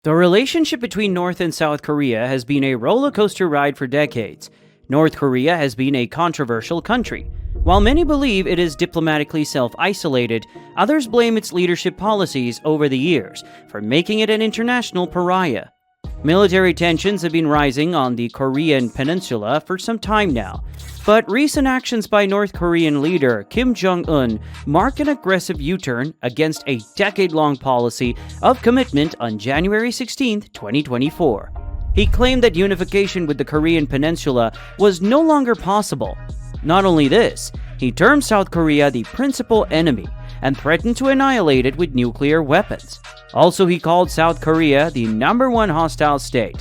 The relationship between North and South Korea has been a roller coaster ride for decades. North Korea has been a controversial country. While many believe it is diplomatically self-isolated, others blame its leadership policies over the years for making it an international pariah. Military tensions have been rising on the Korean peninsula for some time now, but recent actions by North Korean leader Kim Jong-un mark an aggressive U-turn against a decade-long policy of commitment on January 16, 2024. He claimed that unification with the Korean peninsula was no longer possible. Not only this, he termed South Korea the principal enemy and threatened to annihilate it with nuclear weapons. Also, he called South Korea the #1 hostile state.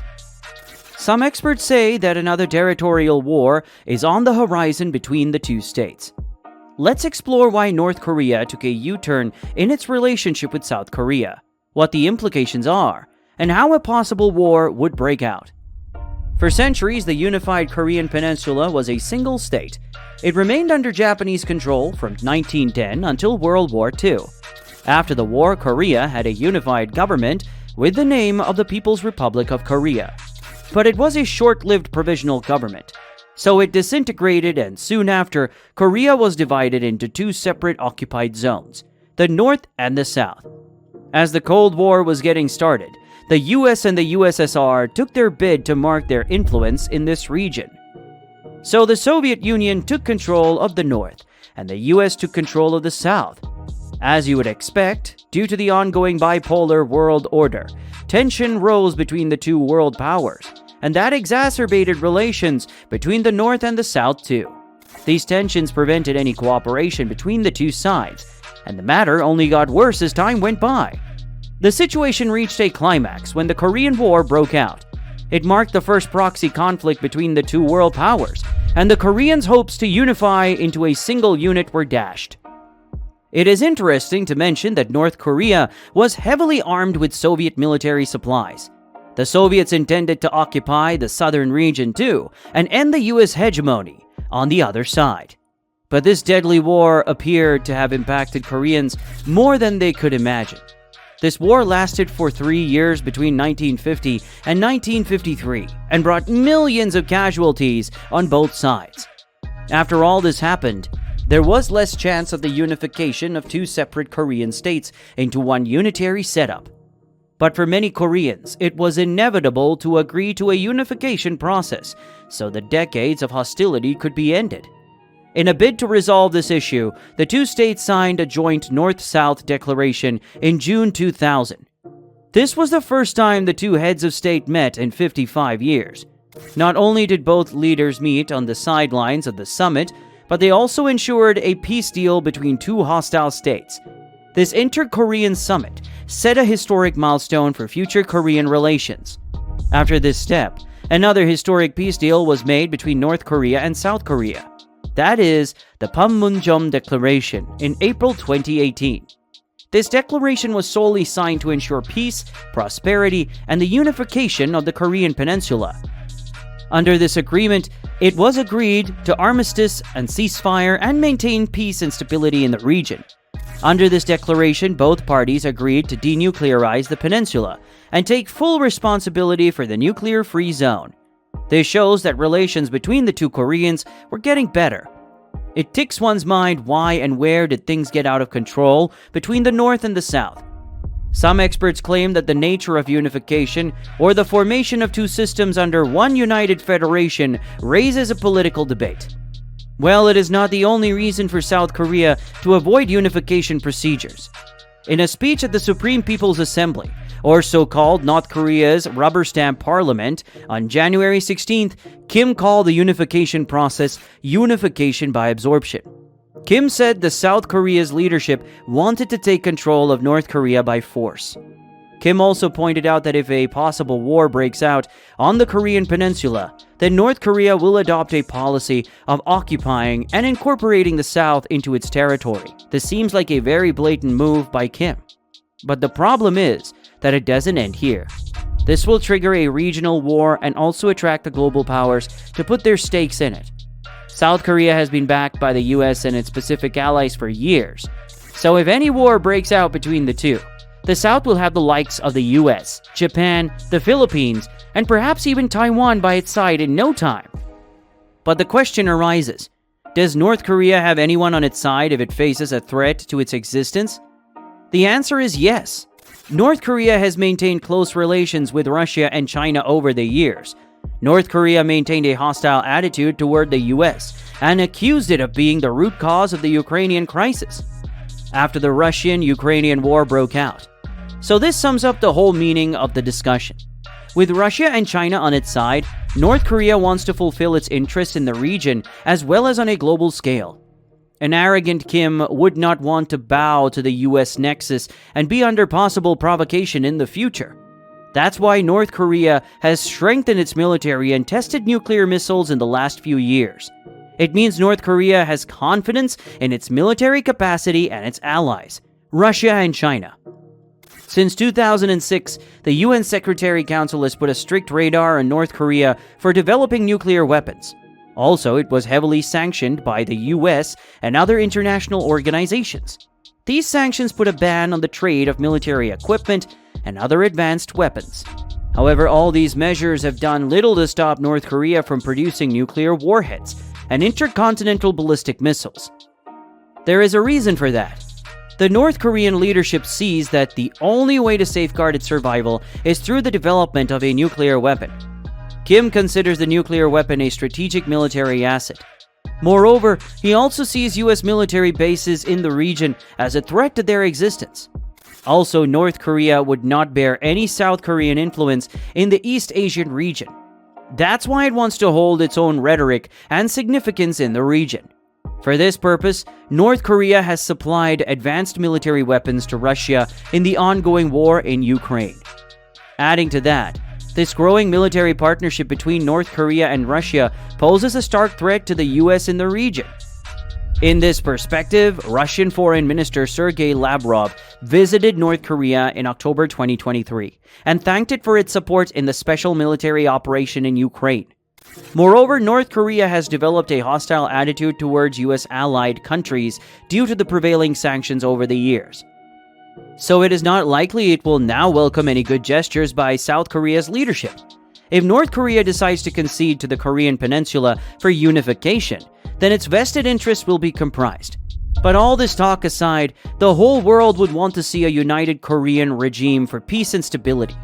Some experts say that another territorial war is on the horizon between the two states. Let's explore why North Korea took a U-turn in its relationship with South Korea, what the implications are, and how a possible war would break out. For centuries, the unified Korean peninsula was a single state. It remained under Japanese control from 1910 until World War II. After the war, Korea had a unified government with the name of the People's Republic of Korea. But it was a short-lived provisional government, so it disintegrated, and soon after, Korea was divided into two separate occupied zones, the North and the South. As the Cold War was getting started, the US and the USSR took their bid to mark their influence in this region. So the Soviet Union took control of the North, and the US took control of the South. As you would expect, due to the ongoing bipolar world order, tension rose between the two world powers, and that exacerbated relations between the North and the South too. These tensions prevented any cooperation between the two sides, and the matter only got worse as time went by. The situation reached a climax when the Korean War broke out. It marked the first proxy conflict between the two world powers, and the Koreans' hopes to unify into a single unit were dashed. It is interesting to mention that North Korea was heavily armed with Soviet military supplies. The Soviets intended to occupy the southern region too, and end the US hegemony on the other side. But this deadly war appeared to have impacted Koreans more than they could imagine. This war lasted for 3 years between 1950 and 1953 and brought millions of casualties on both sides. After all this happened, there was less chance of the unification of two separate Korean states into one unitary setup. But for many Koreans, it was inevitable to agree to a unification process so the decades of hostility could be ended. In a bid to resolve this issue, the two states signed a joint North-South declaration in June 2000. This was the first time the two heads of state met in 55 years. Not only did both leaders meet on the sidelines of the summit, but they also ensured a peace deal between two hostile states. This inter-Korean summit set a historic milestone for future Korean relations. After this step, another historic peace deal was made between North Korea and South Korea. That is, the Panmunjom Declaration in April 2018. This declaration was solely signed to ensure peace, prosperity, and the unification of the Korean peninsula. Under this agreement, it was agreed to armistice and ceasefire and maintain peace and stability in the region. Under this declaration, both parties agreed to denuclearize the peninsula and take full responsibility for the nuclear-free zone. This shows that relations between the two Koreans were getting better. It ticks one's mind why and where did things get out of control between the North and the South. Some experts claim that the nature of unification, or the formation of two systems under one united federation, raises a political debate. Well, it is not the only reason for South Korea to avoid unification procedures. In a speech at the Supreme People's Assembly, or so-called North Korea's rubber stamp parliament, on January 16th, Kim called the unification process unification by absorption. Kim said the South Korea's leadership wanted to take control of North Korea by force. Kim also pointed out that if a possible war breaks out on the Korean peninsula, then North Korea will adopt a policy of occupying and incorporating the South into its territory. This seems like a very blatant move by Kim. But the problem is that it doesn't end here. This will trigger a regional war and also attract the global powers to put their stakes in it. South Korea has been backed by the US and its Pacific allies for years. So if any war breaks out between the two, The South will have the likes of the US, Japan, the Philippines, and perhaps even Taiwan by its side in no time. But the question arises, does North Korea have anyone on its side if it faces a threat to its existence? The answer is yes. North Korea has maintained close relations with Russia and China over the years. North Korea maintained a hostile attitude toward the US and accused it of being the root cause of the Ukrainian crisis after the Russian-Ukrainian war broke out. So this sums up the whole meaning of the discussion. With Russia and China on its side, North Korea wants to fulfill its interests in the region as well as on a global scale. An arrogant Kim would not want to bow to the US nexus and be under possible provocation in the future. That's why North Korea has strengthened its military and tested nuclear missiles in the last few years. It means North Korea has confidence in its military capacity and its allies, Russia and China. Since 2006, the UN Secretary Council has put a strict radar on North Korea for developing nuclear weapons. Also, it was heavily sanctioned by the US and other international organizations. These sanctions put a ban on the trade of military equipment and other advanced weapons. However, all these measures have done little to stop North Korea from producing nuclear warheads and intercontinental ballistic missiles. There is a reason for that. The North Korean leadership sees that the only way to safeguard its survival is through the development of a nuclear weapon. Kim considers the nuclear weapon a strategic military asset. Moreover, he also sees US military bases in the region as a threat to their existence. Also, North Korea would not bear any South Korean influence in the East Asian region. That's why it wants to hold its own rhetoric and significance in the region. For this purpose, North Korea has supplied advanced military weapons to Russia in the ongoing war in Ukraine. Adding to that, this growing military partnership between North Korea and Russia poses a stark threat to the US in the region. In this perspective, Russian Foreign Minister Sergei Lavrov visited North Korea in October 2023 and thanked it for its support in the special military operation in Ukraine. Moreover, North Korea has developed a hostile attitude towards US allied countries due to the prevailing sanctions over the years. So it is not likely it will now welcome any good gestures by South Korea's leadership. If North Korea decides to concede to the Korean peninsula for unification, then its vested interests will be comprised. But all this talk aside, the whole world would want to see a united Korean regime for peace and stability.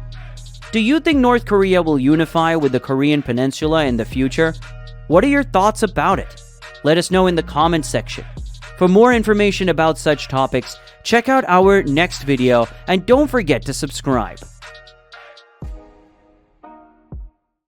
Do you think North Korea will unify with the Korean peninsula in the future? What are your thoughts about it? Let us know in the comment section. For more information about such topics, check out our next video and don't forget to subscribe.